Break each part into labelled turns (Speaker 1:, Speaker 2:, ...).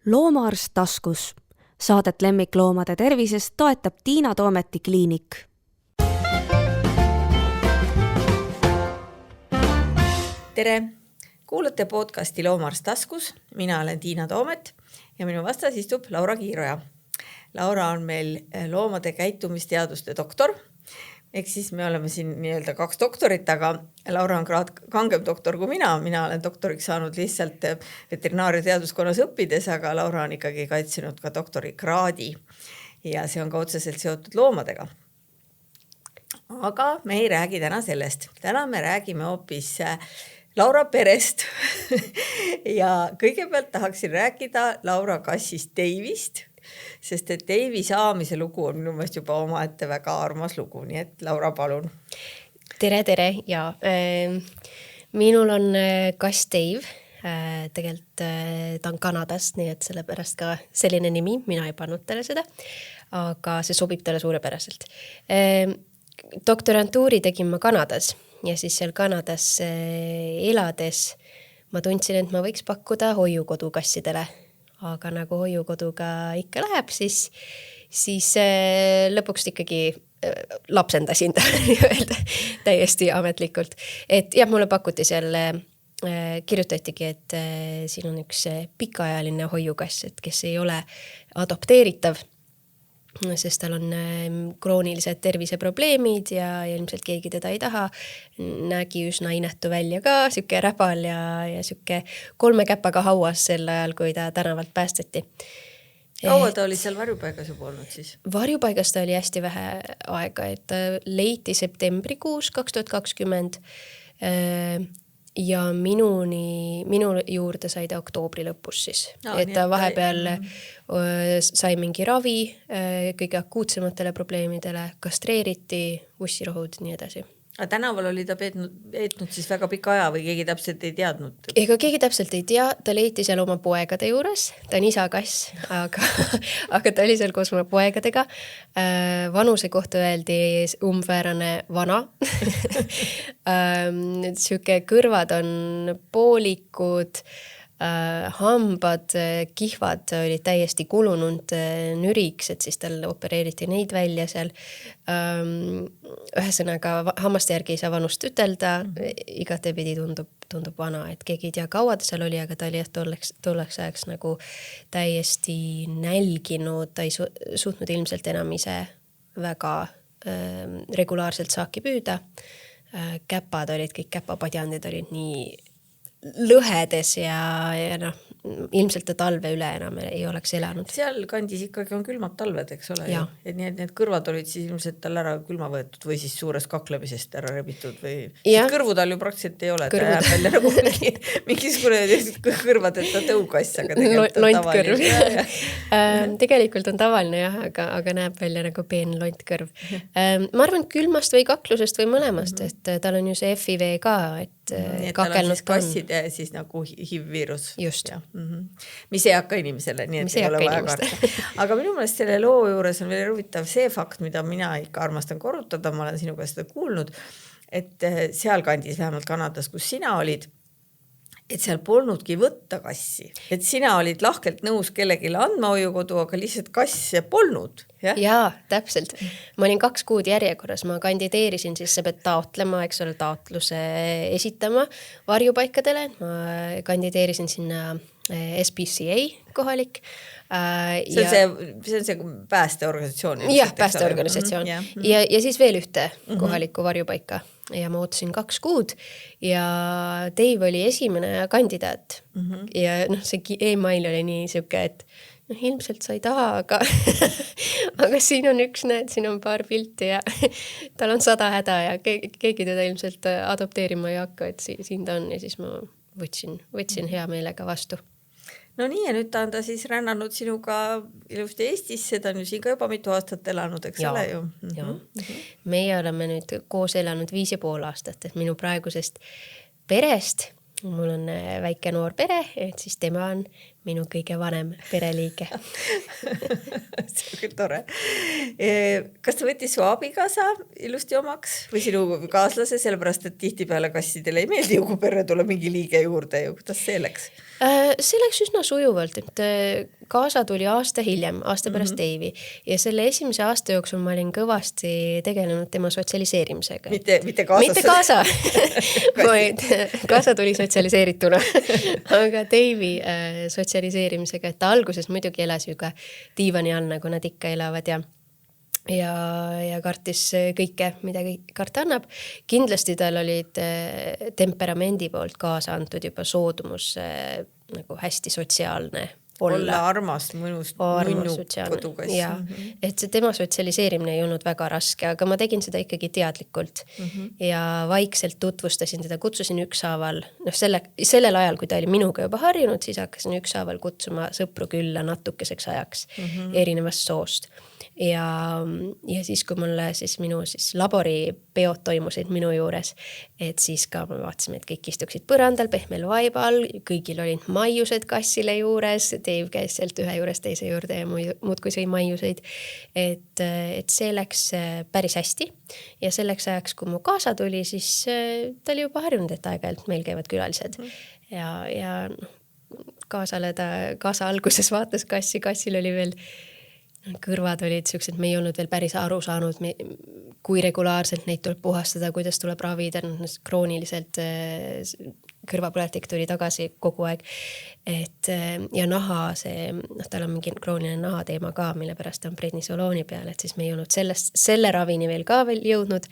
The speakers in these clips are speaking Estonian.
Speaker 1: Loomaarst taskus. Saadet lemmikloomade tervisest toetab Tiina Toometi kliinik.
Speaker 2: Tere! Kuulate podcasti Loomaarst taskus. Mina olen Tiina Toomet ja minu vastas istub Laura Kiiroja. Laura on meil loomade käitumisteaduste doktor. Ehk siis me oleme siin nii-öelda 2 doktorit, aga Laura on kangem doktor kui mina. Mina olen doktoriks saanud lihtsalt veterinaaria teaduskonnas õppides, aga Laura on ikkagi kaitsenud ka doktorikraadi ja see on ka otseselt seotud loomadega. Aga me ei räägi täna sellest. Täna me räägime hoopis Laura perest ja kõigepealt tahaksin rääkida Laura kassist Davist, sest et Davi saamise lugu on minu meelest juba omaette väga armas lugu, nii et Laura, palun.
Speaker 3: Tere ja minul on kass Dave, tegelikult ta on Kanadast, nii et sellepärast ka selline nimi, mina ei pannud talle seda, aga see sobib talle suurepäraselt. Doktorantuuri tegin ma Kanadas ja siis seal Kanadas elades ma tundsin, et ma võiks pakkuda hoiukodu kassidele. Aga nagu hoiukoduga ikka läheb, siis lõpuks ikkagi lapsendasin ta täiesti ametlikult. Et jah, mulle pakuti seal, kirjutatigi, et siin on üks pikaajaline hoiukass, et kes ei ole adopteeritav, sest tal on kroonilised terviseprobleemid ja ilmselt keegi teda ei taha. Nägi üsna inetu välja ka, süke räbal ja süke 3 käppaga hauas sel ajal, kui ta tänavalt päästeti.
Speaker 2: Kaua ta oli seal varjupaigas juba olnud siis?
Speaker 3: Varjupaigas ta oli hästi vähe aega, et ta leiti septembrikuus 2020 ja minu juurde sai ta oktoobri lõpus siis. Et ta vahepeal sai mingi ravi kõige akuutsematele probleemidele, kastreeriti, ussirohud, nii edasi.
Speaker 2: Aga tänaval oli ta peetnud siis väga pika aja või keegi täpselt ei teadnud?
Speaker 3: Ega keegi täpselt ei tea, ta leiti seal oma poegade juures, ta on isa kass, aga ta oli seal koos oma poegadega. Vanuse kohta öeldi umbväärane vana. Süke kõrvad on poolikud, hambad, kihvad olid täiesti kulunud nüriks, et siis tal opereeriti neid välja seal. Ühesõnaga, hammaste järgi ei saa vanust ütelda, igatepidi tundub vana, et keegi ei tea, kaua ta seal oli, aga ta oli tolleks ajaks nagu täiesti nälginud, ta ei suutnud ilmselt enam ise väga regulaarselt saaki püüda. Käpad olid, kõik käpapadjandid olid nii lõhedes ja ilmselt ta talve üle enam ei oleks elanud.
Speaker 2: Seal kandis ikkagi on külmad talved, eks ole? Et need kõrvad olid siis ilmselt tal ära külma võetud või siis suurest kaklemisest ära rebitud või kõrvu tal ju praktiliselt ei ole, ta jääb välja nagu mingisugune kõrvadeta tõukass, aga tegelikult on tavaline.
Speaker 3: Tegelikult on tavaline jah, aga näeb välja nagu peen lontkõrv. Ma arvan, külmast või kaklusest või mõlemast, et tal on ju see FIV ka, et
Speaker 2: nii et tal on siis kasside siis nagu HIV-viirus.
Speaker 3: Just.
Speaker 2: Mis ei hakka inimesele, nii et ei ole vaja karta. Aga minu meelest selle loo juures on veel huvitav see fakt, mida mina ikka armastan korrutada, ma olen sinuga seda kuulnud, et seal kandis vähemalt Kanadas, kus sina olid, et seal polnudki võtta kassi. Et sina olid lahkelt nõus kellegile andma hoiukodu, aga lihtsalt kasse polnud.
Speaker 3: Jaa, täpselt. Ma olin 2 kuud järjekorras, ma kandideerisin, siis sa pead taotlema, eks ole, taotluse esitama varjupaikadele. Ma kandideerisin sinna SPCA kohalik.
Speaker 2: See on see päästeorganisatsioon.
Speaker 3: Jah, päästeorganisatsioon. Ja siis veel ühte kohalikku varjupaika. Ja ma ootasin 2 kuud ja Dave oli esimene kandidaat. Ja see email oli nii süke, et ilmselt sa ei taha, aga siin on üks, näed, siin on paar pilti ja tal on 100 häda ja keegi teda ilmselt adopteerima ei hakka, et siin ta on ja siis ma võtsin hea meelega vastu.
Speaker 2: No nii, ja nüüd ta on siis rännanud sinuga ilusti Eestisse, ta on ju siin ka juba mitu aastat elanud, eks ole ju?
Speaker 3: Meie oleme nüüd koos elanud 5,5 aastat, et minu praegusest perest, mul on väike noor pere, et siis tema on minu kõige vanem pereliige.
Speaker 2: See on küll tore. Kas ta võttis su abikaasa ilusti omaks või sinu kaaslase, sellepärast, et tihtipeale kassidele ei meeldi ju, kui perre tuleb mingi liige juurde ju. Kuidas see läks?
Speaker 3: See läks üsna sujuvalt, et kaasa tuli aasta hiljem, aasta pärast Deivi ja selle esimese aasta jooksul ma olin kõvasti tegelenud tema sotsialiseerimisega.
Speaker 2: Mitte kaasa.
Speaker 3: Mitte kaasa, vaid kaasa tuli sotsialiseerituna, aga Deivi sotsialiseerimisega, et ta alguses muidugi elas ju ka diivani all, nagu nad ikka elavad ja kartis kõike, mida karta annab. Kindlasti tal olid temperamendi poolt kaasa antud juba soodumus nagu hästi sotsiaalne olla
Speaker 2: armas, mõnus kodukass.
Speaker 3: Et see tema sotsialiseerimine ei olnud väga raske, aga ma tegin seda ikkagi teadlikult ja vaikselt tutvustasin teda, kutsusin ükshaaval, sellel ajal, kui ta oli minuga juba harjunud, siis hakkasin ükshaaval kutsuma sõpru külla natukeseks ajaks erinevast soost. Ja siis, kui mulle siis minu laboripeod toimusid minu juures, et siis ka me vaatasime, et kõik istuksid põrandal, pehmel vaibal, kõigil olid maiused kassile juures, Dave käis sealt ühe juures teise juurde ja muudkui sõi maiuseid. Et see läks päris hästi ja selleks ajaks, kui mu kaasa tuli, siis ta oli juba harjunud, et aeg-ajalt meil käivad külalised ja kaasa alguses vaatas kassil oli veel kõrvad olid sellised, me ei olnud veel päris aru saanud, kui regulaarselt neid tuleb puhastada, kuidas tuleb ravida, krooniliselt kõrvapõletik tuli tagasi kogu aeg. Ja naha, tal on mingi krooniline nahateema ka, mille pärast on prednisolooni peal, et siis me ei olnud selle ravini veel jõudnud,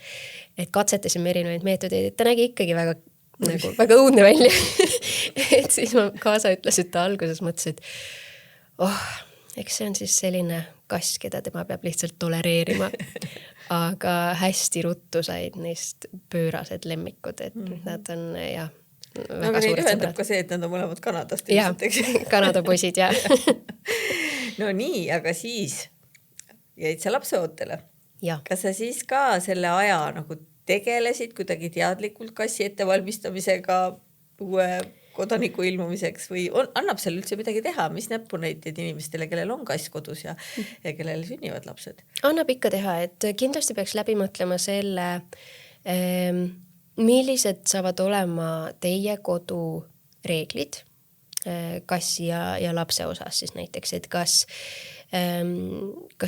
Speaker 3: et katsetasime erinevaid meetodeid, et ta nägi ikkagi väga õudne välja. Et siis ma kaasa ütles, et ta alguses mõtles, et eks see on siis selline kass, keda tema peab lihtsalt tolereerima. Aga hästi ruttu said neist pöörased lemmikud, et nad on väga suured
Speaker 2: sõbrad. Ka see, et nad on mõlemad Kanadast.
Speaker 3: Ja, Kanada poisid, ja.
Speaker 2: No nii, aga siis jäid sa lapseootele.
Speaker 3: Ja.
Speaker 2: Kas sa siis ka selle aja nagu tegelesid kuidagi teadlikult kassi ettevalmistamisega uue kodaniku ilmumiseks või annab seal üldse midagi teha, mis näppu näitad inimestele, kellel on kass kodus ja kellel sünnivad lapsed?
Speaker 3: Annab ikka teha, et kindlasti peaks läbi mõtlema selle, millised saavad olema teie kodu reeglid kassi ja lapse osas siis näiteks, et kas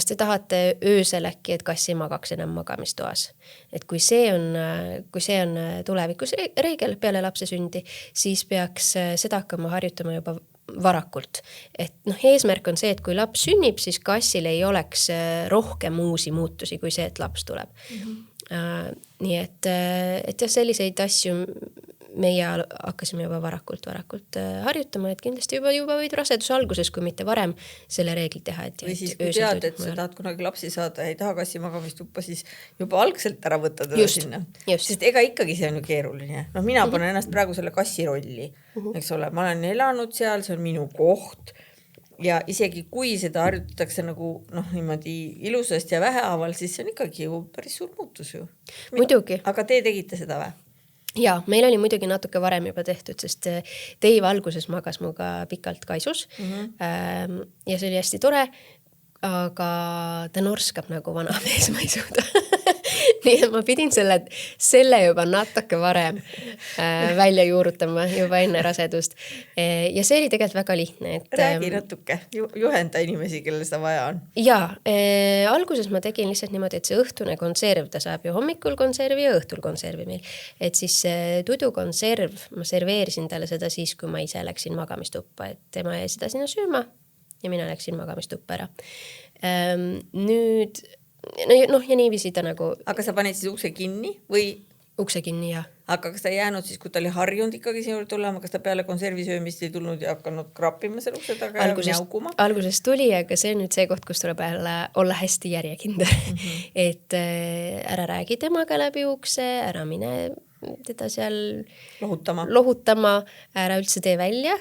Speaker 3: te tahate öösel äkki, et kass ei magaks enam magamistoas. Et kui see on tulevikus reegel peale lapse sündi, siis peaks seda hakkama harjutama juba varakult. Et eesmärk on see, et kui laps sünnib, siis kassil ei oleks rohkem uusi muutusi kui see, et laps tuleb. Nii et selliseid asju meie hakkasime juba varakult harjutama, et kindlasti juba võid raseduse alguses, kui mitte varem selle reegli teha.
Speaker 2: Või siis kui tead, et sa tahad kunagi lapsi saada, ei taha kassi magamistuppa, siis juba algselt ära võtta teda sinna. Sest ega ikkagi see on ju keeruline. Mina panen ennast praegu selle kassi rolli, eks ole, ma olen elanud seal, see on minu koht ja isegi kui seda harjutatakse nagu niimoodi ilusasti ja vähehaaval, siis see on ikkagi ju päris suur muutus ju.
Speaker 3: Muidugi.
Speaker 2: Aga te tegite seda või?
Speaker 3: Ja, meil oli muidugi natuke varem juba tehtud, sest Dave alguses magas muga pikalt kaisus ja see oli hästi tore, aga ta norskab nagu vana mees, ma ei suuda. Nii et ma pidin selle juba natuke varem välja juurutama juba enne rasedust. Ja see oli tegelikult väga lihtne.
Speaker 2: Räägi natuke, juhenda inimesi, kellel seda vaja on.
Speaker 3: Ja, alguses ma tegin lihtsalt niimoodi, et see õhtune konserv, ta saab ju hommikul konservi ja õhtul konservi meil. Et siis tudukonserv, ma serveerisin talle seda siis, kui ma ise läksin magamistuppa, et tema jäi seda sinna sööma ja mina läksin magamistuppa ära. Nüüd ja niiviisi ta nagu...
Speaker 2: Aga sa panid siis ukse kinni või?
Speaker 3: Ukse kinni, jah.
Speaker 2: Aga kas ta jäänud siis, kui ta oli harjunud ikkagi sinule tulema, kas ta peale konservisöömist ei tulnud ja hakanud krappima selle ukse taga ja mjaukuma?
Speaker 3: Alguses tuli, aga see on nüüd see koht, kus tuleb olla hästi järjekindel. Et ära räägi temaga läbi ukse, ära mine teda seal lohutama, ära üldse tee välja.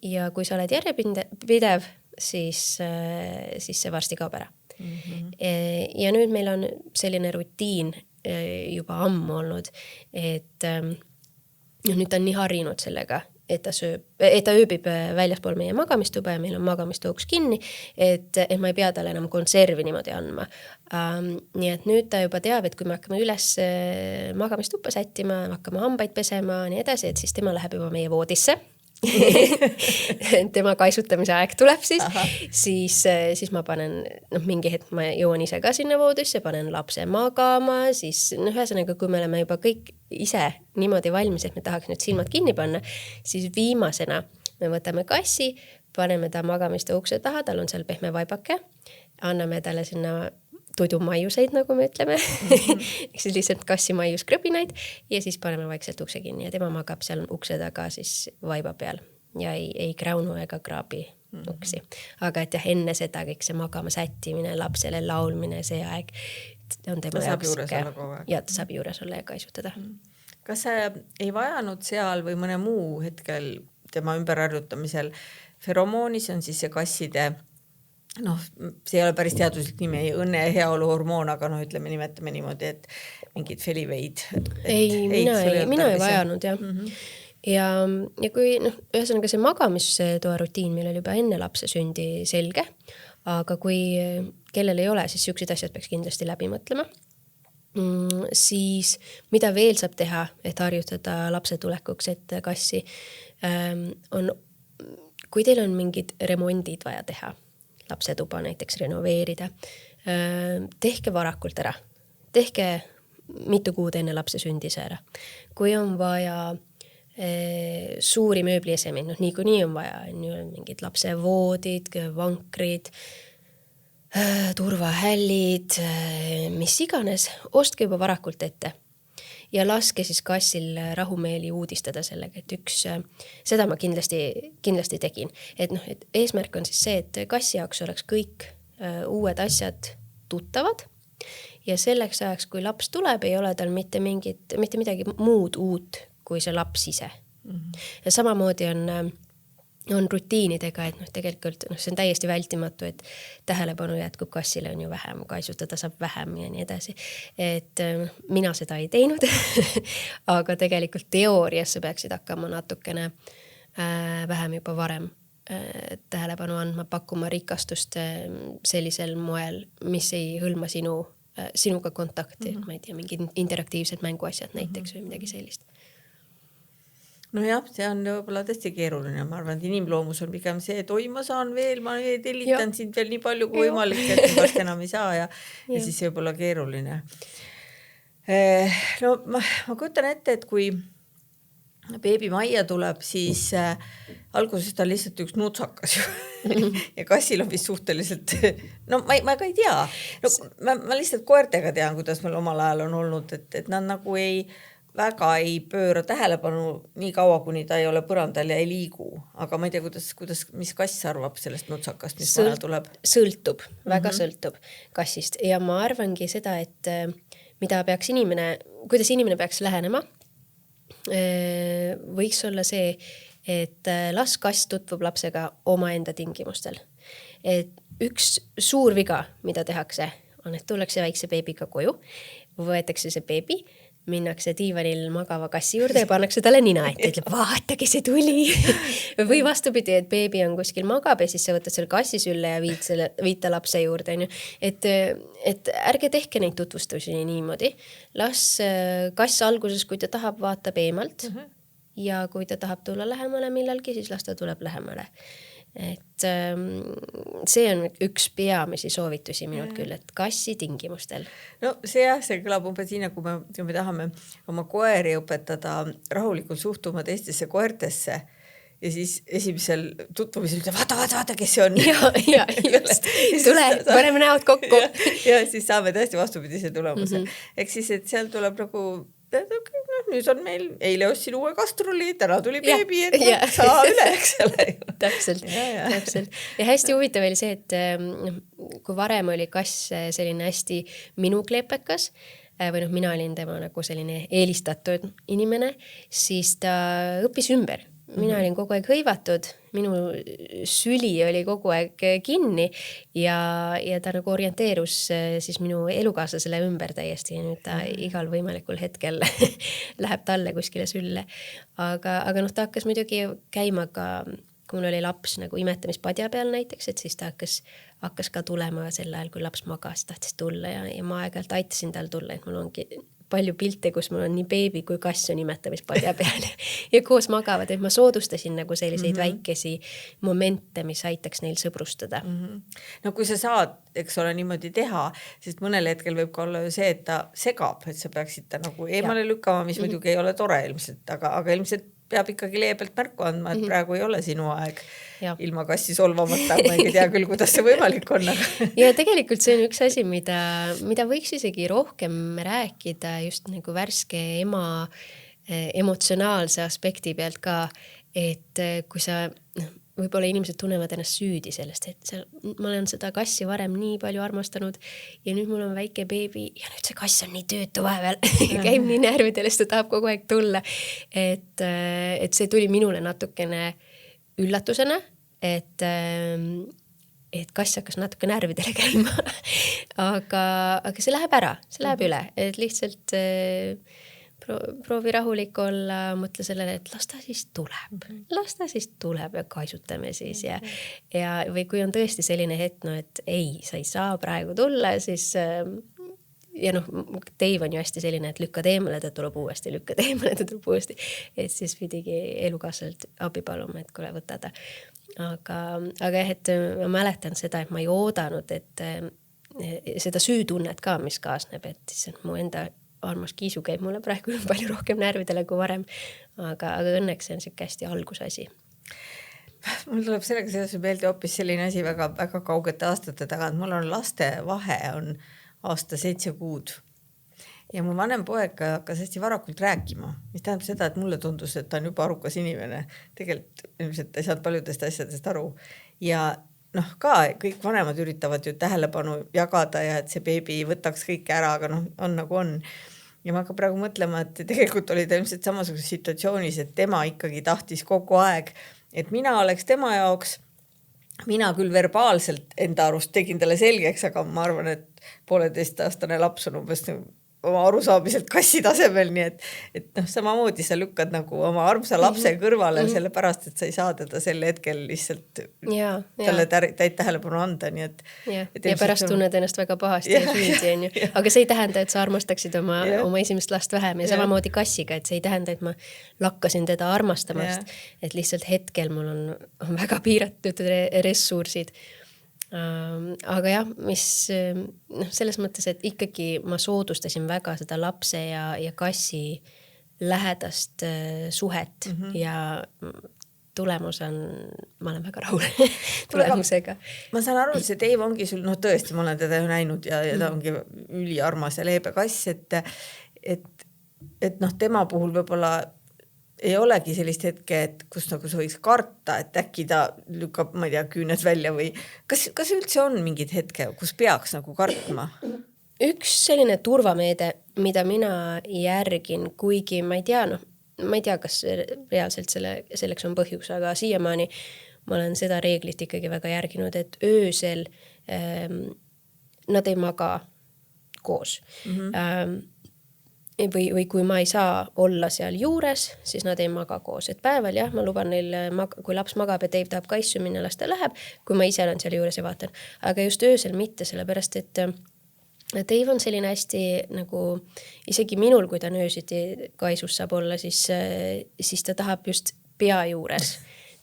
Speaker 3: Ja kui sa oled järjepidev, siis see varsti kaob ära. Ja nüüd meil on selline rutiin juba ammu olnud, et nüüd ta on nii harjunud sellega et ta ööbib väljaspool meie magamistuba ja meil on magamistooks kinni, et ma ei pea talle enam konservi niimoodi andma. Nii et nüüd ta juba teab, et kui me hakkame üles magamistuppa sättima, hakkame hambaid pesema, nii edasi, et siis tema läheb juba meie voodisse. Tema kaisutamise aeg tuleb siis ma panen, mingi hetk ma jõuan ise ka sinna voodisse, panen lapse magama, siis ühesõnaga, kui me oleme juba kõik ise niimoodi valmis, et me tahaks nüüd silmad kinni panna, siis viimasena me võtame kassi, paneme ta magamiste ukse taha, tal on seal pehme vaibake, anname talle sinna tudumaiuseid, nagu me ütleme, ehk siis lihtsalt kassimaius krõbinaid ja siis paneme vaikselt ukse kinni ja tema magab seal ukse taga siis vaiba peal ja ei kräunu ega kraabi uksi. Aga et jah, enne seda kõik see magama sättimine, lapsele laulmine, see aeg on tema jaoks ja ta saab juures olla ja kaisutada.
Speaker 2: Kas sa ei vajanud seal või mõne muu hetkel tema ümberharjutamisel feromooni, see on siis see kasside see ei ole päris teaduslik nimi, õnne- ja heaoluhormoon, aga ütleme, nimetame niimoodi, et mingid feliveid.
Speaker 3: Mina ei vajanud, jah. Ja kui ühesõnaga see magamistoa rutiin meil oli juba enne lapse sündi selge, aga kui kellel ei ole, siis sellised asjad peaks kindlasti läbi mõtlema. Siis mida veel saab teha, et harjutada lapse tulekuks, et kassi on, kui teil on mingid remondid vaja teha, lapse tuba näiteks renoveerida, tehke varakult ära. Tehke mitu kuud enne lapse sündise ära. Kui on vaja suuri mööbliesemeid, niikuinii on vaja mingid lapse voodid, vankrid, turvahällid, mis iganes, ostke juba varakult ette. Ja laske siis kassil rahumeeli uudistada sellega, et seda ma kindlasti tegin. Et eesmärk on siis see, et kassi jaoks oleks kõik uued asjad tuttavad ja selleks ajaks, kui laps tuleb, ei ole tal mitte midagi muud uut kui see laps ise. Ja samamoodi on rutiinidega, et tegelikult see on täiesti vältimatu, et tähelepanu jätkub kassile on ju vähem, kaisutada saab vähem ja nii edasi. Et mina seda ei teinud, aga tegelikult teoorias sa peaksid hakkama natukene vähem juba varem tähelepanu andma, pakkuma rikastust sellisel moel, mis ei hõlma sinuga kontakti, ma ei tea, mingid interaktiivsed mänguasjad näiteks või midagi sellist.
Speaker 2: Jah, see on võib-olla tõesti keeruline. Ma arvan, et inimloomus on pigem see, et ma saan veel, ma tellitan sind veel nii palju kui võimalik, et vast enam ei saa ja siis see võib olla keeruline. Ma kujutan ette, et kui beebi majja tuleb, siis alguses ta on lihtsalt üks nutsakas ja kassil on vist suhteliselt, ma ka ei tea. Ma lihtsalt koertega tean, kuidas meil omal ajal on olnud, et nad nagu väga ei pööra tähelepanu nii kaua, kuni ta ei ole põrandal ja ei liigu. Aga ma ei tea, mis kass arvab sellest nutsakast, mis vana tuleb?
Speaker 3: Sõltub, väga sõltub kassist. Ja ma arvangi seda, et kuidas inimene peaks lähenema, võiks olla see, et las kass tutvub lapsega omaenda tingimustel. Et üks suur viga, mida tehakse, on, et tullakse väikse beebiga koju, võetakse see beebi, minnakse diivanil magava kassi juurde ja pannakse talle nina ette, ütleb, vaatagi, see tuli. Või vastupidi, et beebi on kuskil magab ja siis sa võtad selle kassi sülle ja viid ta lapse juurde. Et ärge tehke neid tutvustusi niimoodi. Las kass alguses, kui ta tahab, vaatab eemalt ja kui ta tahab tulla lähemale millalgi, siis las ta tuleb lähemale. Et see on üks peamisi soovitusi minult küll, et kassi tingimustel.
Speaker 2: See kõlab umbes nii, kui me tahame oma koeri õpetada rahulikult suhtuma teistesse koertesse ja siis esimesel tutvumisel ütleb, vaata, kes see on.
Speaker 3: Ja just, tule, paneme näod kokku.
Speaker 2: Ja siis saame tõesti vastupidise tulemuse. Eks siis, et seal tuleb nagu nüüd on meil, eile ostsin uue kastruli, täna tuli beebi, et saa üle, eks ole.
Speaker 3: Täpselt. Ja hästi huvitav oli see, et kui varem oli kass selline hästi minukleepekas, või mina olin tema nagu selline eelistatud inimene, siis ta õppis ümber. mina olin kogu aeg hõivatud, minu süli oli kogu aeg kinni ja ta nagu orienteerus siis minu elukaaslasele ümber täiesti ja nüüd ta igal võimalikul hetkel läheb talle kuskile sülle. Aga noh, ta hakkas muidugi käima ka, kui mul oli laps nagu imetamispadja peal näiteks, et siis ta hakkas ka tulema sel ajal, kui laps magas, tahtis tulla ja ma aeg-ajalt aitasin tal tulla, et mul ongi palju pilte, kus mul on nii beebi kui kass on imetamispadja peal ja koos magavad, et ma soodustasin nagu selliseid väikesi momente, mis aitaks neil sõbrustada.
Speaker 2: No kui sa saad, eks ole, niimoodi teha, sest mõnel hetkel võib ka olla ju see, et ta segab, et sa peaksid ta nagu eemale lükkama, mis muidugi ei ole tore ilmselt, aga ilmselt peab ikkagi leebelt märku andma, et praegu ei ole sinu aeg ilma kassi solvamata, ma ei tea küll, kuidas see võimalik on.
Speaker 3: Ja tegelikult see on üks asi, mida võiks isegi rohkem rääkida just nagu värske ema emotsionaalse aspekti pealt ka, et kui sa, võib-olla inimesed tunnevad ennast süüdi sellest, et ma olen seda kassi varem nii palju armastanud ja nüüd mul on väike beebi ja nüüd see kass on nii töötu vahepeal käib nii närvidele, sest ta tahab kogu aeg tulla. Et see tuli minule natukene üllatusena, et kass hakkas natuke närvidele käima. aga see läheb ära, see läheb üle, et lihtsalt proovi rahulik olla, mõtle sellele, et las ta siis tuleb ja kaisutame siis ja või kui on tõesti selline hetk, no et ei, sa ei saa praegu tulla, siis ja noh, Dave on ju hästi selline, et lükkad eemale, ta tuleb uuesti, et siis pidigi elukaaselt abi paluma, et kuule võta ta. Aga jah, et ma mäletan seda, et ma ei oodanud, et seda süütunnet ka, mis kaasneb, et siis mu enda armas Kiisu käib mulle praegu palju rohkem närvidele kui varem, aga õnneks see on siuke hästi algusasi.
Speaker 2: Mul tuleb sellega seoses meelde hoopis selline asi väga, väga kaugete aastate tagant. Mul on laste vahe on aasta 7 kuud ja mu vanem poeg hakkas hästi varakult rääkima, mis tähendab seda, et mulle tundus, et ta on juba arukas inimene. Tegelikult ilmselt ei saanud paljudest asjadest aru ja noh, ka kõik vanemad üritavad ju tähelepanu jagada ja et see beebi võtaks kõik ära, aga noh, on nagu on. Ja ma hakkan praegu mõtlema, et tegelikult oli ta ilmselt samasuguses situatsioonis, et tema ikkagi tahtis kogu aeg, et mina oleks tema jaoks, mina küll verbaalselt enda arust tegin talle selgeks, aga ma arvan, et 1,5-aastane laps on umbes oma arusaamiselt kassi tasemel, nii et noh, samamoodi sa lükkad nagu oma armsa lapse kõrvale sellepärast, et sa ei saa teda sel hetkel lihtsalt talle täit tähelepanu anda, nii et
Speaker 3: ja pärast tunned ennast väga pahasti ja süüdi, on ju. Aga see ei tähenda, et sa armastaksid oma esimest last vähem ja samamoodi kassiga, et see ei tähenda, et ma lakkasin teda armastamast, et lihtsalt hetkel mul on väga piiratud ressursid. Aga jah, mis selles mõttes, et ikkagi ma soodustasin väga seda lapse ja kassi lähedast suhet ja tulemus on, ma olen väga rahul tulemusega.
Speaker 2: Ma saan aru, et see Dave ongi sul, noh tõesti, ma olen teda ju näinud ja ta ongi üliarmas ja leebe kass, et noh, tema puhul võib-olla ei olegi sellist hetke, et kus nagu sa võiks karta, et äkki ta lükkab, ma ei tea, küüned välja või kas üldse on mingid hetke, kus peaks nagu kartma?
Speaker 3: Üks selline turvameede, mida mina järgin, kuigi ma ei tea, kas reaalselt selleks on põhjus, aga siiamaani ma olen seda reeglit ikkagi väga järginud, et öösel nad ei maga koos. Või kui ma ei saa olla seal juures, siis nad ei maga koos. Et päeval jah, ma luban neil, kui laps magab ja Dave tahab kaissu minna, las ta läheb, kui ma ise olen seal juures ja vaatan. Aga just öösel mitte, sellepärast et Dave on selline hästi nagu, isegi minul, kui ta öösiti kaisus saab olla, siis ta tahab just pea juures,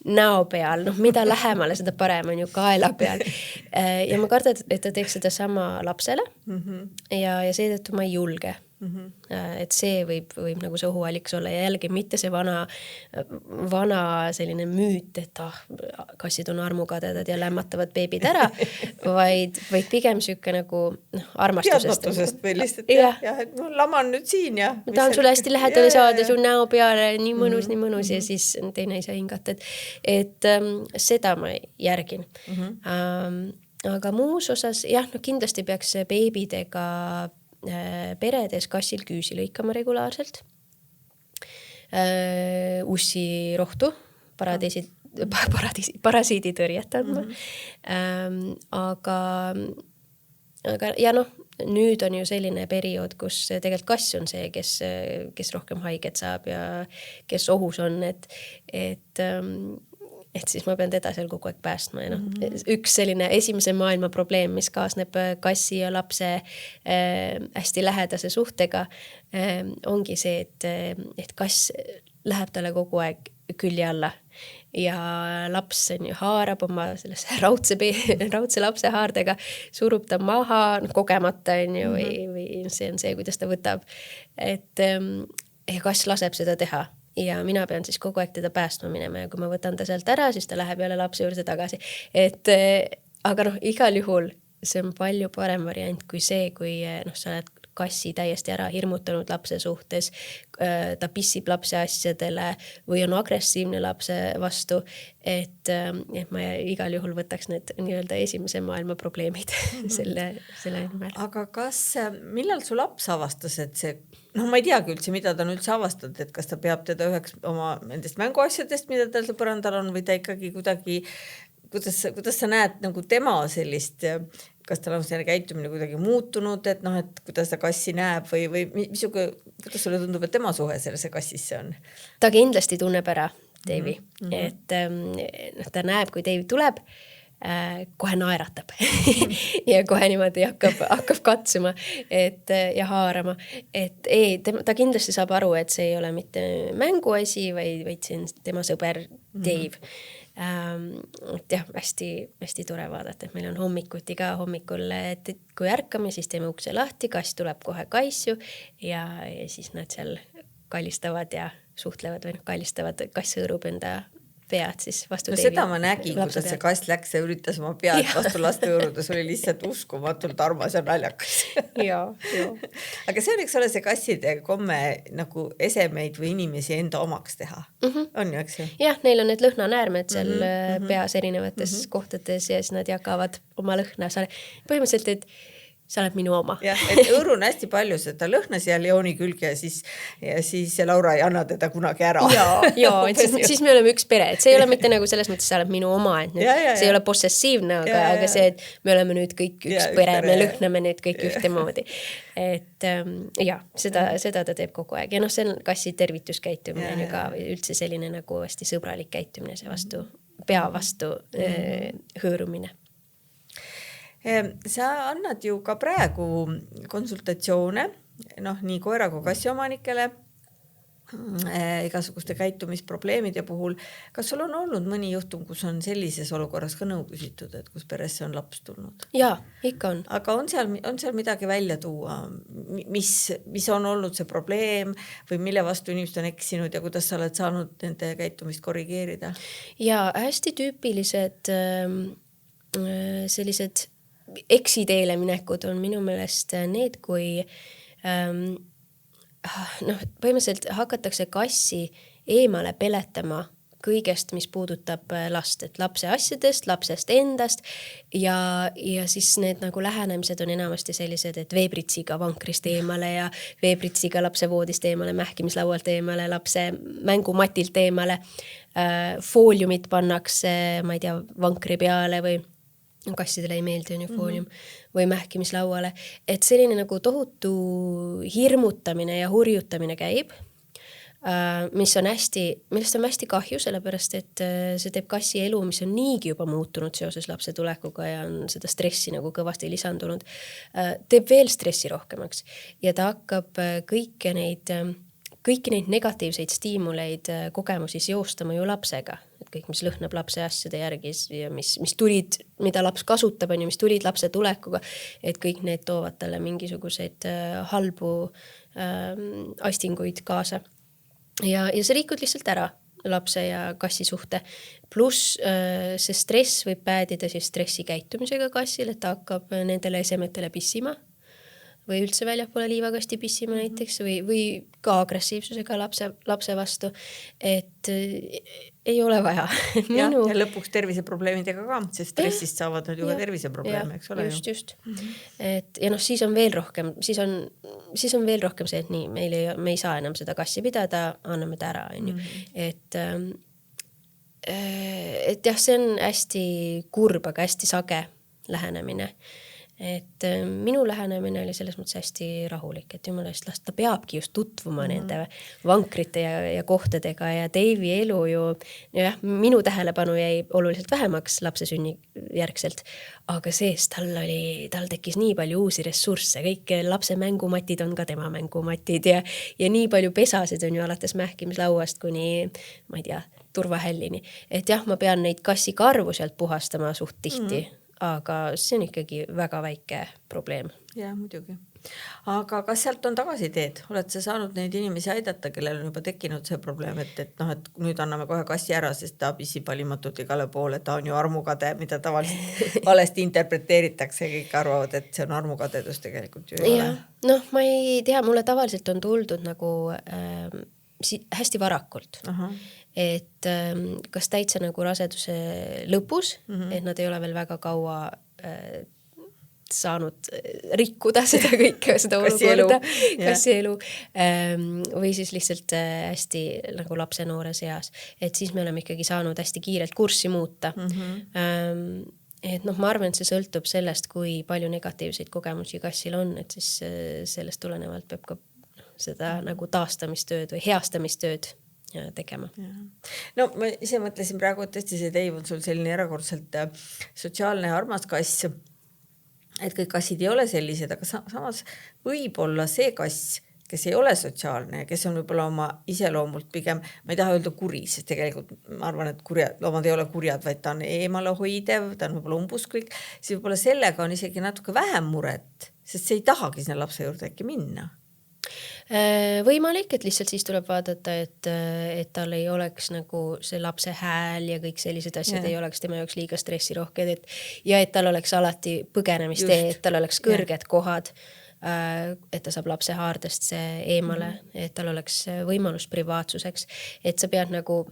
Speaker 3: näo peal, noh mida lähemale, seda parem on ju kaela peal. Ja ma kardan, et ta teeks seda sama lapsele ja seetõttu ma ei julge. Et see võib nagu see ohualliks olla ja jällegi mitte see vana selline müüt, et kassid on armukadedad ja lämmatavad beebid ära, vaid pigem sükke nagu armastusest.
Speaker 2: Teadmatusest või lihtsalt jah, et ma laman nüüd siin ja
Speaker 3: ma tahan sulle hästi lähedale saada su näo peale, nii mõnus ja siis teine ei saa hingata, et seda ma järgin. Aga muus osas jah, no kindlasti peaks beebidega peredes kassil küüsi lõikama regulaarselt. Ussi rohtu parasiiditõrjet andma. Aga ja noh, nüüd on ju selline periood, kus tegelikult kass on see, kes rohkem haiget saab ja kes ohus on, et siis ma pean teda seal kogu aeg päästma ja üks selline esimese maailma probleem, mis kaasneb kassi ja lapse hästi lähedase suhtega, ongi see, et kass läheb talle kogu aeg külje alla ja laps on ju haarab oma sellesse raudse lapse haardega, surub ta maha kogemata on ju või see on see, kuidas ta võtab, et kass laseb seda teha. Ja mina pean siis kogu aeg teda päästma minema ja kui ma võtan ta sealt ära, siis ta läheb jälle lapse juurde tagasi. Aga igal juhul see on palju parem variant kui see, kui sa oled kassi täiesti ära hirmutanud lapse suhtes, ta pissib lapse asjadele või on agressiivne lapse vastu, et ma igal juhul võtaks need nii-öelda esimese maailma probleemid selle nimel.
Speaker 2: Aga millal su laps avastas, et see, ma ei teagi üldse, mida ta on üldse avastanud, et kas ta peab teda üheks oma nendest mänguasjadest, mida tal põrandal on, või ta ikkagi kuidagi, kuidas sa näed nagu tema sellist, kas tal on selline käitumine kuidagi muutunud, et kuidas ta kassi näeb või kuidas sulle tundub, et tema suhe sellesse kassisse on?
Speaker 3: Ta kindlasti tunneb ära Davey, et ta näeb, kui Davey tuleb, kohe naeratab ja kohe niimoodi hakkab katsuma ja haarama, et ta kindlasti saab aru, et see ei ole mitte mänguasi, vaid see on tema sõber Dave. Et jah, hästi tore vaadata, et meil on hommikuti ka hommikul, et kui ärkame, siis teeme ukse lahti, kass tuleb kohe kaissu ja siis nad seal kallistavad ja suhtlevad või kallistavad, kass hõõrub enda pead siis vastu Davey.
Speaker 2: Seda ma nägin, kuidas see kass läks ja üritas oma pead vastu laste hõõruda, see oli lihtsalt uskumatult armas ja naljakas.
Speaker 3: Ja.
Speaker 2: Aga see on, eks ole, see kasside komme nagu esemeid või inimesi enda omaks teha. On ju, eks ju?
Speaker 3: Jah, neil on need lõhnanäärmed seal peas erinevates kohtades ja siis nad jagavad oma lõhna. Põhimõtteliselt, et sa oled minu oma.
Speaker 2: Jah, et õõru on hästi palju seda lõhna seal jooni külge ja siis Laura ei anna teda kunagi ära.
Speaker 3: Ja et siis me oleme üks pere, et see ei ole mitte nagu selles mõttes, sa oled minu oma, et nüüd, see ei ole possessiivne, aga see, et me oleme nüüd kõik üks pere, me lõhname nüüd kõik ühtemoodi. Et seda ta teeb kogu aeg. Ja see on kassi tervituskäitumine on ju ka üldse selline nagu hästi sõbralik käitumine, see pea vastu hõõrumine.
Speaker 2: Sa annad ju ka praegu konsultatsioone, nii koera kui kassi omanikele igasuguste käitumisprobleemide puhul. Kas sul on olnud mõni juhtum, kus on sellises olukorras ka nõu küsitud, et kus peresse on laps tulnud?
Speaker 3: Jaa, ikka on.
Speaker 2: Aga on seal midagi välja tuua, mis on olnud see probleem või mille vastu inimesed on eksinud ja kuidas sa oled saanud nende käitumist korrigeerida?
Speaker 3: Jaa, hästi tüüpilised sellised eksiteele minekud on minu meelest need, kui põhimõtteliselt hakatakse kassi eemale peletama kõigest, mis puudutab last, et lapse asjadest, lapsest endast ja siis need nagu lähenemised on enamasti sellised, et veebritsiga vankrist eemale ja veebritsiga lapse voodist eemale, mähkimislaualt eemale, lapse mängumatilt eemale, fooliumit pannakse, ma ei tea, vankri peale või kassidele ei meeldi on ju foolium või mähkimislauale, et selline nagu tohutu hirmutamine ja hurjutamine käib, millest on hästi kahju, sellepärast et see teeb kassi elu, mis on niigi juba muutunud seoses lapse tulekuga ja on seda stressi nagu kõvasti lisandunud, teeb veel stressi rohkemaks ja ta hakkab kõiki neid negatiivseid stiimuleid kogemusi seostama ju lapsega, et kõik, mis lõhnab lapse asjade järgi ja mis tulid, mida laps kasutab, on ju, mis tulid lapse tulekuga, et kõik need toovad talle mingisuguseid halbu astinguid kaasa. Ja see liikud lihtsalt ära lapse ja kassi suhte. Plus see stress võib päädida siis stressi käitumisega kassil, et ta hakkab nendele esemetele pissima või üldse väljapoole liivakasti pissima näiteks või ka agressiivsusega lapse vastu, et ei ole vaja.
Speaker 2: Ja lõpuks terviseprobleemidega ka, sest stressist saavad nad ju ka terviseprobleeme, eks ole?
Speaker 3: Just. Et, ja siis on veel rohkem, siis on veel rohkem see, et nii, me ei saa enam seda kassi pidada, anname ta ära, on ju. Et et jah, see on hästi kurb, aga hästi sage lähenemine. Et minu lähenemine oli selles mõttes hästi rahulik, et jumala eest, ta peabki just tutvuma nende vankrite ja kohtadega ja Davey elu ju, jah, minu tähelepanu jäi oluliselt vähemaks lapse sünni järgselt, aga sees tal tekkis nii palju uusi ressursse, kõik lapse mängumatid on ka tema mängumatid ja nii palju pesasid on ju alates mähkimislauast kuni, ma ei tea, turvahällini. Et jah, ma pean neid kassikarvu sealt puhastama suht tihti, aga see on ikkagi väga väike probleem.
Speaker 2: Jah, muidugi. Aga kas sealt on tagasiteed? Oled sa saanud neid inimesi aidata, kellel on juba tekkinud see probleem, et nüüd anname kohe kassi ära, sest ta pissib valimatult igale poole, ta on ju armukade, mida tavaliselt valesti interpreteeritakse ja kõik arvavad, et see on armukadedus tegelikult ju ei ole.
Speaker 3: Noh, ma ei tea, mulle tavaliselt on tuldud nagu hästi varakult. Et kas täitsa nagu raseduse lõpus, et nad ei ole veel väga kaua saanud rikkuda seda kõike, seda olukorda, kassielu, või siis lihtsalt hästi nagu lapse noores eas. Et siis me oleme ikkagi saanud hästi kiirelt kurssi muuta. Et noh, ma arvan, et see sõltub sellest, kui palju negatiivseid kogemusi kassil on, et siis sellest tulenevalt peab ka seda nagu taastamistööd või heastamistööd tegema.
Speaker 2: No ma ise mõtlesin praegu, et tõesti see Dave on sul selline erakordselt sotsiaalne ja armas kass, et kõik kassid ei ole sellised, aga samas võib-olla see kass, kes ei ole sotsiaalne ja kes on võib-olla oma iseloomult pigem, ma ei taha öelda kuri, sest tegelikult ma arvan, et loomad ei ole kurjad, vaid ta on eemale hoidev, ta on võib-olla umbusklik, siis võib-olla sellega on isegi natuke vähem muret, sest see ei tahagi sinna lapse juurde äkki minna.
Speaker 3: Võimalik, et lihtsalt siis tuleb vaadata, et tal ei oleks nagu see lapse hääl ja kõik sellised asjad ei oleks tema jaoks liiga stressirohked, ja et tal oleks alati põgenemistee, et tal oleks kõrged kohad, et ta saab lapse haardest see eemale, et tal oleks võimalus privaatsuseks, et sa pead nagu,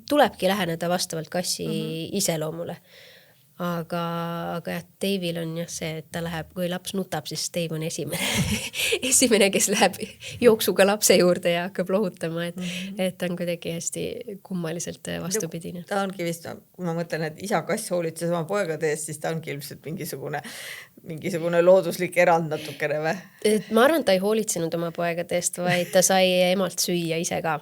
Speaker 3: tulebki läheneda vastavalt kassi iseloomule. Aga jah, Dave'il on jah see, et ta läheb, kui laps nutab, siis Dave on esimene, kes läheb jooksuga lapse juurde ja hakkab lohutama, et ta on kuidagi hästi kummaliselt vastupidine.
Speaker 2: Ta ongi vist, kui ma mõtlen, et isa kass hoolitses oma poegade eest, siis ta ongi ilmselt mingisugune looduslik erand natukene või?
Speaker 3: Ma arvan, ta ei hoolitsenud oma poegade eest, vaid ta sai emalt süüa ise ka.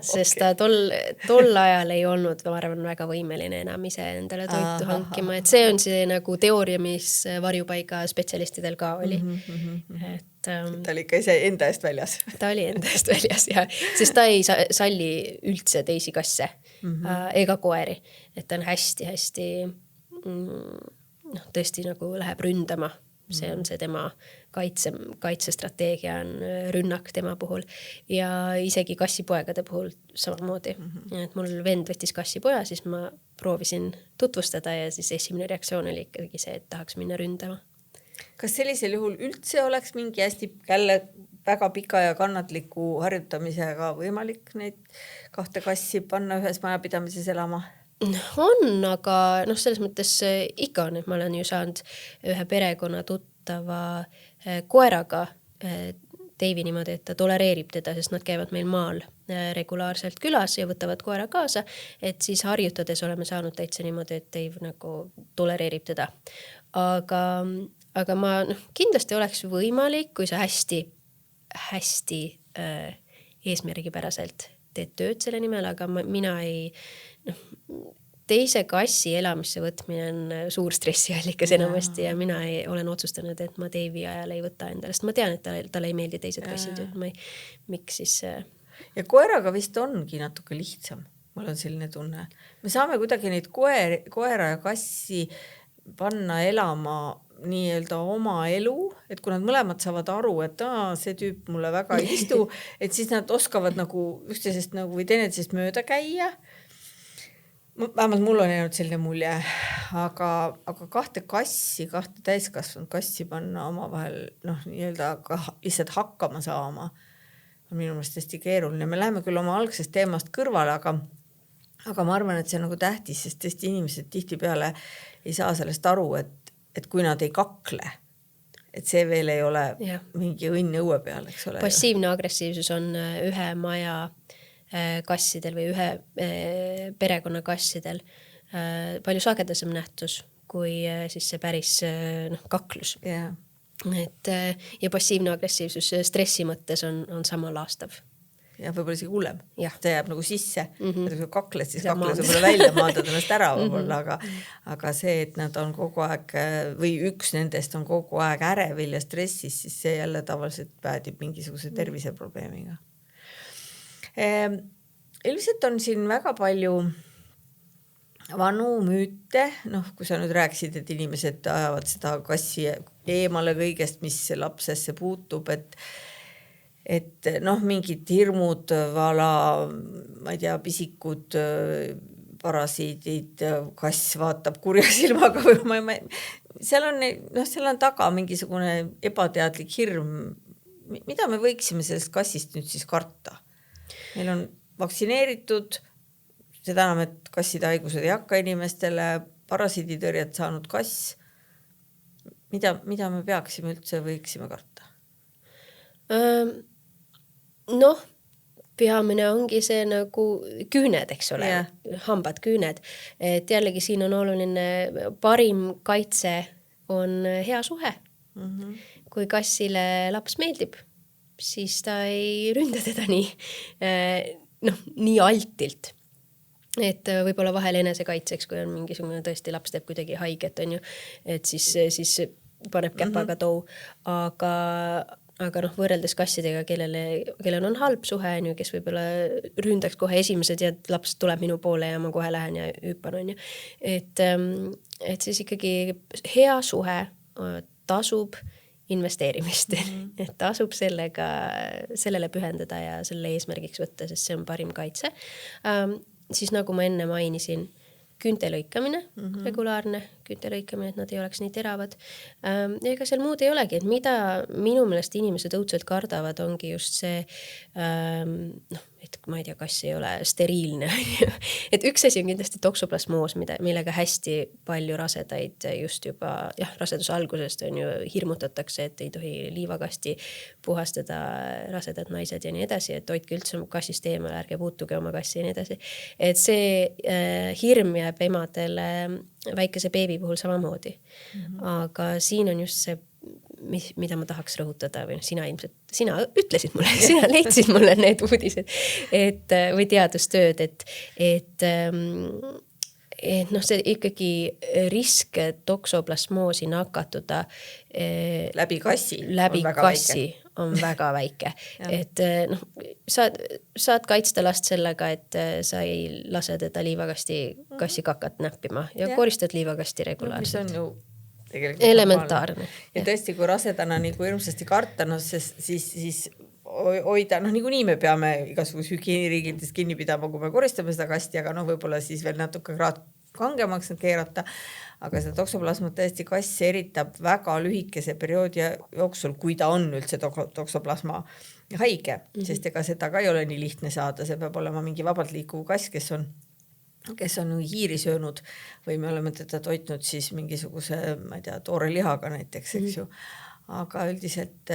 Speaker 3: Sest ta tol ajal ei olnud, ma arvan, väga võimeline enam ise endale toitu hankima, et see on see nagu teooria, mis varjupaiga spetsialistidel ka oli.
Speaker 2: Ta oli ikka ise enda eest väljas.
Speaker 3: Ta oli enda eest väljas, jah, sest ta ei salli üldse teisi kasse ega koeri, et ta on hästi tõesti nagu läheb ründama. See on see tema kaitsestrateegia on rünnak tema puhul ja isegi kassipoegade puhul samamoodi. Et mul vend võttis kassipoja, siis ma proovisin tutvustada ja siis esimene reaktsioon oli ikkagi see, et tahaks minna ründama.
Speaker 2: Kas sellisel juhul üldse oleks mingi hästi jälle väga pika ja kannatliku harjutamisega võimalik neid kahte kassi panna ühes majapidamises elama?
Speaker 3: On, aga selles mõttes ikka on, et ma olen ju saanud ühe perekonna tuttava koeraga Davey niimoodi, et ta tolereerib teda, sest nad käivad meil maal regulaarselt külas ja võtavad koera kaasa, et siis harjutades oleme saanud täitsa niimoodi, et Dave nagu tolereerib teda. Aga ma kindlasti oleks võimalik, kui sa hästi eesmärgipäraselt teed tööd selle nimel, aga mina ei teise kassi elamisse võtmine on suur stressiallikas enamasti ja mina olen otsustanud, et ma Davey ajal ei võta endale, sest ma tean, et talle ei meeldi teised kassid, miks siis...
Speaker 2: Ja koeraga vist ongi natuke lihtsam, mul on selline tunne. Me saame kuidagi neid koera ja kassi panna elama nii-öelda oma elu, et kui nad mõlemad saavad aru, et see tüüp mulle väga ei istu, et siis nad oskavad nagu üksteisest nagu või teineteisest mööda käia. Vähemalt mul on jäänud selline mulje, aga kahte täiskasvanud kassi panna oma vahel nii-öelda lihtsalt hakkama saama on minu meelest hästi keeruline. Me läheme küll oma algsest teemast kõrvale, aga ma arvan, et see on nagu tähtis, sest tõesti inimesed tihtipeale ei saa sellest aru, et kui nad ei kakle, et see veel ei ole mingi õnn õue peal, eks ole.
Speaker 3: Passiivne agressiivsus on ühe maja kassidel või ühe perekonna kassidel palju sagedasem nähtus kui siis see päris kaklus.
Speaker 2: Yeah.
Speaker 3: Et, ja passiivne agressiivsus stressi mõttes on sama laastav.
Speaker 2: Ja võib-olla isegi hullem. Ta jääb nagu sisse. Kakled, siis kakled võib-olla välja, maandad ennast ära võib-olla, aga see, et nad on kogu aeg või üks nendest on kogu aeg ärevil ja stressis, siis see jälle tavaliselt päädib mingisuguse terviseprobleemiga. Ilmselt on siin väga palju vanu müüte, kui sa nüüd rääkisid, et inimesed ajavad seda kassi eemale kõigest, mis lapsesse puutub, et mingid hirmud, ma ei tea, pisikud, parasiidid, kass vaatab kurja silmaga või seal on taga mingisugune ebateadlik hirm. Mida me võiksime sellest kassist nüüd siis karta? Meil on vaktsineeritud, seda enam, et kasside haigused ei hakka inimestele, parasiiditõrjet saanud kass. Mida me peaksime üldse võiksime karta?
Speaker 3: Peamine ongi see nagu küüned, eks ole, hambad, küüned. Et jällegi siin on oluline, parim kaitse on hea suhe. Kui kassile laps meeldib, siis ta ei ründa teda nii altilt. Et võib-olla vahel enesekaitseks, kui on mingisugune tõesti laps teeb kuidagi haiget, on ju, et siis paneb käpaga tou, aga võrreldes kassidega, kellel on halb suhe, on ju, kes võib-olla ründaks kohe esimesed ja laps tuleb minu poole ja ma kohe lähen ja hüppan, on ju. Et siis ikkagi hea suhe tasub investeerimist, et tasub sellele pühendada ja selle eesmärgiks võtta, sest see on parim kaitse. Siis nagu ma enne mainisin, küünte lõikamine, regulaarne küünte lõikamine, et nad ei oleks nii teravad. Ega seal muud ei olegi, et mida minu meelest inimesed õudselt kardavad, ongi just see, et ma ei tea, kas ei ole steriilne. Et üks asi on kindlasti toksoplasmoos, millega hästi palju rasedaid just juba, raseduse algusest on ju hirmutatakse, et ei tohi liivakasti puhastada rasedad naised ja nii edasi, et hoidke üldse kassist eemale, ärge puutuge oma kassi ja nii edasi. Et see hirm jääb emadele väikese beebi puhul samamoodi. Aga siin on just see, mida ma tahaks rõhutada või sina ütlesid mulle, sina leidsid mulle need uudised või teadustööd, et see ikkagi risk toksoplasmoosi nakatuda
Speaker 2: läbi kassi
Speaker 3: on väga väike. Et saad kaitsta last sellega, et sa ei lase teda liivakasti kakat näppima ja koristad liivakasti regulaarselt.
Speaker 2: Mis on ju
Speaker 3: elementaarne.
Speaker 2: Ja tõesti, kui rasedana nagu hirmsasti karta, siis hoida, niikuinii me peame igasuguse hügieniriigiltest kinni pidama, kui me koristame seda kasti, aga võib-olla siis veel natuke kangemaks keerata, aga seda toksoplasmat tõesti kass eritab väga lühikese perioodi jooksul, kui ta on üldse toksoplasma haige, sest ega seda ka ei ole nii lihtne saada, see peab olema mingi vabalt liikuv kass, kes on hiiri söönud või me oleme teda toitnud siis mingisuguse, ma ei tea, toore lihaga näiteks, eks ju. Aga üldiselt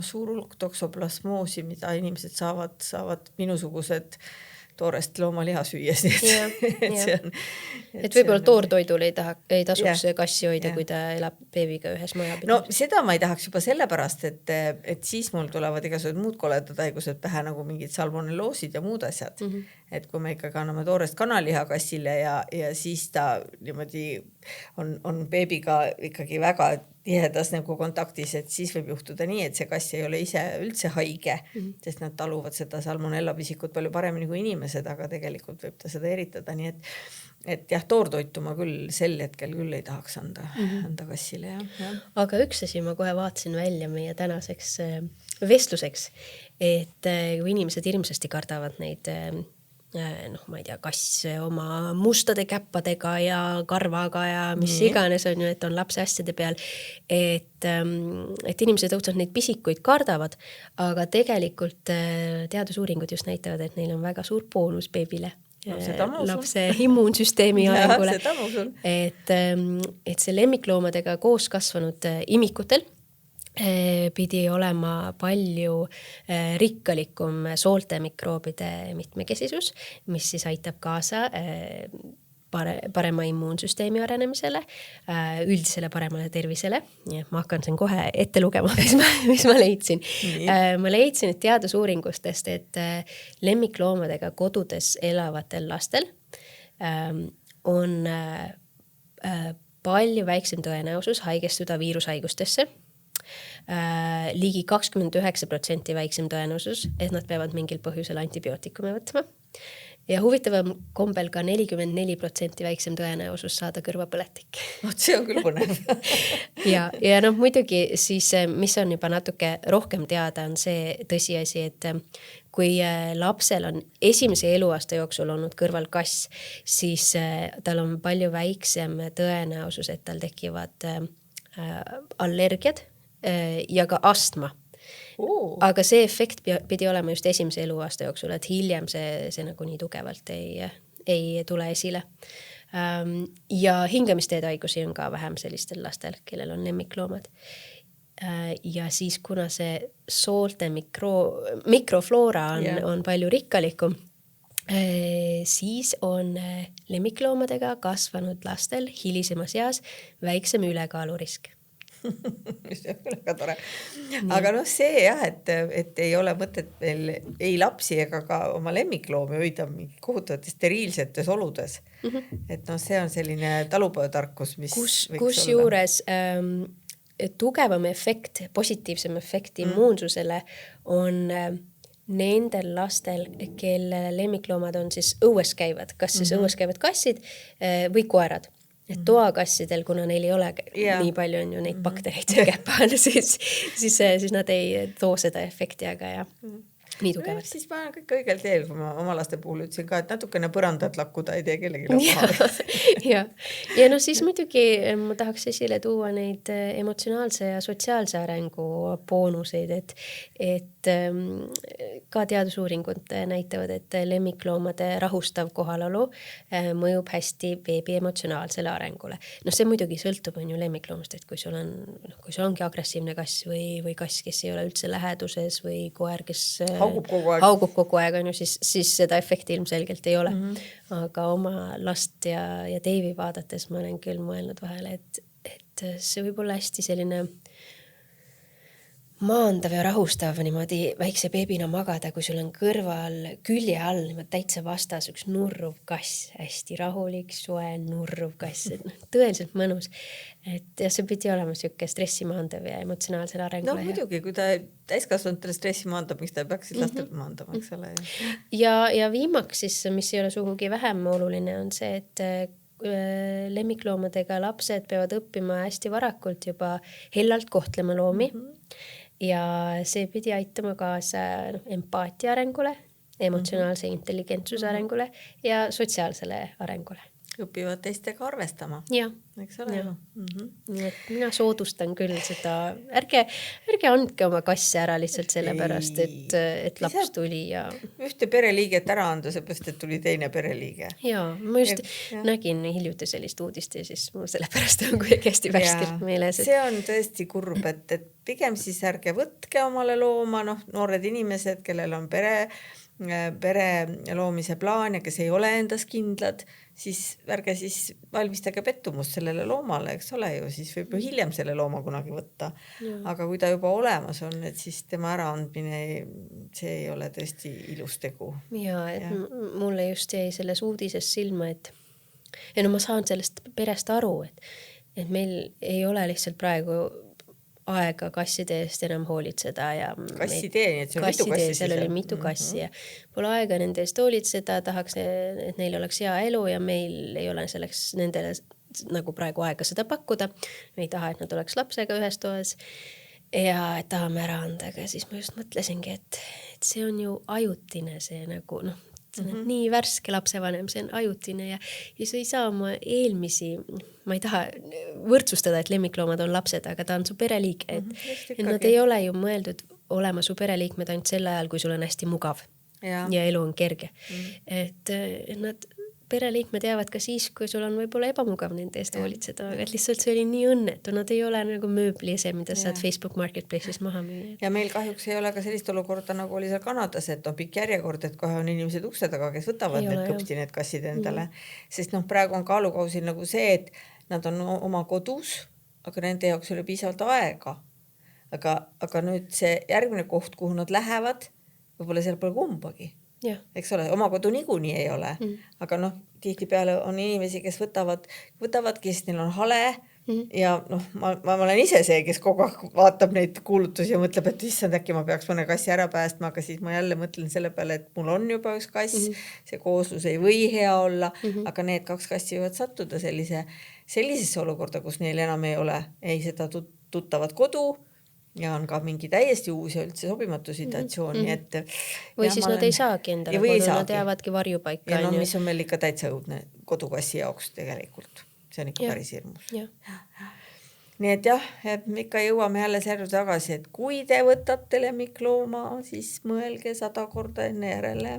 Speaker 2: suur hulk toksoplasmoosi, mida inimesed saavad minusugused toorest loomaliha süües.
Speaker 3: Et võib-olla toortoidul ei tasuks kassi hoida, kui ta elab beebiga ühes majapidamises.
Speaker 2: Seda ma ei tahaks juba sellepärast, et siis mul tulevad igasugused muud koledad haigused pähe, nagu mingid salmonelloosid ja muud asjad. Et kui me ikkagi anname toorest kanaliha kassile ja siis ta niimoodi on beebiga ikkagi väga tihedas nagu kontaktis, et siis võib juhtuda nii, et see kass ei ole ise üldse haige, sest nad taluvad seda salmonella pisikut palju paremini kui inimesed, aga tegelikult võib ta seda eritada, nii et jah, toortoitu ma küll sel hetkel küll ei tahaks anda kassile.
Speaker 3: Aga üks asi ma kohe vaatasin välja meie tänaseks vestluseks, et kui inimesed hirmsasti kardavad neid ma ei tea, kass oma mustade käppadega ja karvaga ja mis iganes on ju, et on lapse asjade peal, et inimesed õudselt neid pisikuid kardavad, aga tegelikult teadusuuringud just näitavad, et neil on väga suur boonus beebile. Lapse immuunsüsteemi arengule. Et see lemmikloomadega koos kasvanud imikutel pidi olema palju rikkalikum soolte mikroobide mitmekesisus, mis siis aitab kaasa parema immuunsüsteemi arenemisele, üldisele paremale tervisele. Ja ma hakkan siin kohe ette lugema, mis ma leidsin. Ma leidsin, et teadusuuringustest, et lemmikloomadega kodudes elavatel lastel on palju väiksem tõenäosus haigestuda viirushaigustesse, ligi 29% väiksem tõenäosus, et nad peavad mingil põhjusel antibiootikume võtma. Ja huvitavam kombel ka 44% väiksem tõenäosus saada kõrvapõletik.
Speaker 2: See on küll põnev.
Speaker 3: ja muidugi siis, mis on juba natuke rohkem teada, on see tõsiasi, et kui lapsel on esimese eluaasta jooksul olnud kõrval kass, siis tal on palju väiksem tõenäosus, et tal tekivad allergiad ja ka astma. Aga see efekt pidi olema just esimese eluaasta jooksul, et hiljem see nagu nii tugevalt ei tule esile. Ja hingamisteede haigusi on ka vähem sellistel lastel, kellel on lemmikloomad. Ja siis, kuna see soolte mikrofloora on palju rikkalikum, siis on lemmikloomadega kasvanud lastel hilisemas eas väiksem ülekaalurisk.
Speaker 2: See on väga tore. Aga see jah, et ei ole mõtet meil ei lapsi ega ka oma lemmikloomi hoida kohutavate steriilsetes oludes. Et see on selline talupojatarkus, mis
Speaker 3: kus juures tugevam efekt, positiivsem efekt immuunsusele on nendel lastel, kelle lemmikloomad on siis õues käivad, kas siis õues käivad kassid või koerad. Et toakassidel, kuna neil ei ole nii palju on ju neid baktereid käpal, siis nad ei too seda efekti, aga nii tugevalt.
Speaker 2: Siis ma olen kõik õigel teel, kui ma oma laste puhul ütlesin ka, et natukene põrandat lakkuda ei tee kellegi paha.
Speaker 3: Ja siis muidugi ma tahaks esile tuua neid emotsionaalse ja sotsiaalse arengu boonuseid, et ka teadusuuringud näitavad, et lemmikloomade rahustav kohalolu mõjub hästi beebi emotsionaalsele arengule. See muidugi sõltub on ju lemmikloomast, et kui sul ongi agressiivne kass või kass, kes ei ole üldse läheduses või koer, kes haugub kogu aeg on ju, siis seda efekti ilmselgelt ei ole. Aga oma last ja Deivi vaadates ma olen küll mõelnud vahele, et see võib olla hästi selline maandav ja rahustav niimoodi väikse beebina magada, kui sul on kõrval külje all niimoodi täitsa vastas üks nurruv kass, hästi rahulik, soe, nurruv kass, tõeliselt mõnus. Et see pidi olema siuke stressi maandav ja emotsionaalsel arengule.
Speaker 2: Muidugi, kui ta täiskasvanutele stressi maandab, miks ta peaks lastel maandama, eks ole.
Speaker 3: Ja viimaks siis, mis ei ole sugugi vähem oluline, on see, et lemmikloomadega lapsed peavad õppima hästi varakult juba hellalt kohtlema loomi. Ja see pidi aitama kaasa empaatia arengule, emotsionaalse intelligentsuse arengule ja sotsiaalsele arengule.
Speaker 2: Õpivad teistega arvestama.
Speaker 3: Ja.
Speaker 2: Eks ole.
Speaker 3: Mina soodustan küll seda. Ärge andke oma kasse ära lihtsalt sellepärast, et laps tuli. Ja
Speaker 2: ühte pereliiget ära anda, seepärast, et tuli teine pereliige.
Speaker 3: Ja, ma just nägin hiljuti sellist uudist ja siis mul sellepärast on kuidagi hästi värskelt meeles.
Speaker 2: See on tõesti kurb, et pigem siis ärge võtke omale looma, noored inimesed, kellel on pere loomise plaan ja kes ei ole endas kindlad, siis ärge siis valmistage pettumust sellele loomale, eks ole ju, siis võib ju hiljem selle looma kunagi võtta. Aga kui ta juba olemas on, et siis tema äraandmine, see ei ole tõesti ilus tegu.
Speaker 3: Ja, mulle just jäi selles uudises silma, et ma saan sellest perest aru, et meil ei ole lihtsalt praegu aega kasside eest enam hoolitseda ja
Speaker 2: kassitee, et see on mitu kassi.
Speaker 3: Seal oli mitu kassi ja pole aega nende eest hoolitseda, tahaks, et neil oleks hea elu ja meil ei ole selleks nendele nagu praegu aega seda pakkuda. Me ei taha, et nad oleks lapsega ühes toas ja et tahame ära anda, aga siis ma just mõtlesingi, et see on ju ajutine see nagu nii värske lapsevanem, see on ajutine ja sa ei saa oma eelmisi, ma ei taha võrdsustada, et lemmikloomad on lapsed, aga ta on su pereliik, et nad ei ole ju mõeldud olema su pereliikmed ainult sel ajal, kui sul on hästi mugav ja elu on kerge. Et nad pereliikmed jäävad ka siis, kui sul on võib-olla ebamugav nende eest hoolitseda, aga et lihtsalt see oli nii õnnetu, nad ei ole nagu mööbliese, mida saad Facebook Marketplace'is maha müüa.
Speaker 2: Ja meil kahjuks ei ole ka sellist olukorda, nagu oli seal Kanadas, et on pikk järjekord, et kohe on inimesed ukse taga, kes võtavad need kõpsti need kassid endale. Sest praegu on kaalukausil nagu see, et nad on oma kodus, aga nende jaoks oli piisavalt aega. Aga nüüd see järgmine koht, kuhu nad lähevad, võib-olla seal pole kumbagi.
Speaker 3: Ja.
Speaker 2: Eks ole, oma kodu niikuinii ei ole, aga tihtipeale on inimesi, kes võtavadki, sest neil on hale ja ma olen ise see, kes kogu aeg vaatab neid kuulutusi ja mõtleb, et issand, äkki ma peaks mõne kassi ära päästma, aga siis ma jälle mõtlen selle peale, et mul on juba üks kass, see kooslus ei või hea olla, aga need 2 kassi võivad sattuda sellisesse olukorda, kus neil enam ei ole ei seda tuttavat kodu ja on ka mingi täiesti uus ja üldse sobimatu situatsioon.
Speaker 3: Või siis nad ei saagi endale kodu, nad jäävadki varjupaika.
Speaker 2: Ja mis on meil ikka täitsa õudne kodukassi jaoks tegelikult. See on ikka päris hirmus. Nii et ikka jõuame jälle selle tagasi, et kui te võtate lemmiklooma, siis mõelge 100 korda enne järele.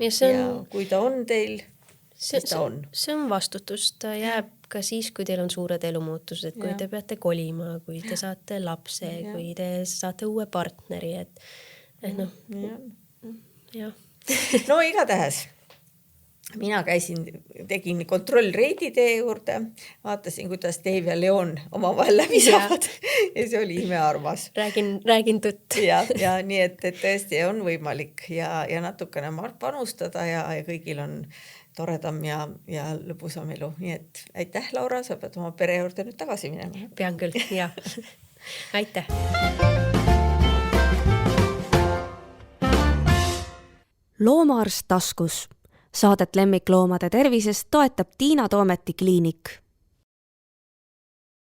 Speaker 2: Ja kui ta on teil, siis ta on.
Speaker 3: See on vastutus, ta jääb ka siis, kui teil on suured elumuutused, kui te peate kolima, kui te saate lapse, kui te saate uue partneri,
Speaker 2: No igatahes, mina tegin kontrollreidi teie juurde, vaatasin, kuidas Dave ja Leon omavahel läbi saavad ja see oli imearmas.
Speaker 3: Räägin tõtt.
Speaker 2: Ja nii, et tõesti on võimalik ja natukene panustada ja kõigil on toredam ja lõbusam elu. Nii et aitäh, Laura, sa pead oma pere juurde nüüd tagasi minema.
Speaker 3: Pean küll, jah. Aitäh.
Speaker 1: Loomaarst taskus. Saadet lemmikloomade tervisest toetab Tiina Toometi kliinik.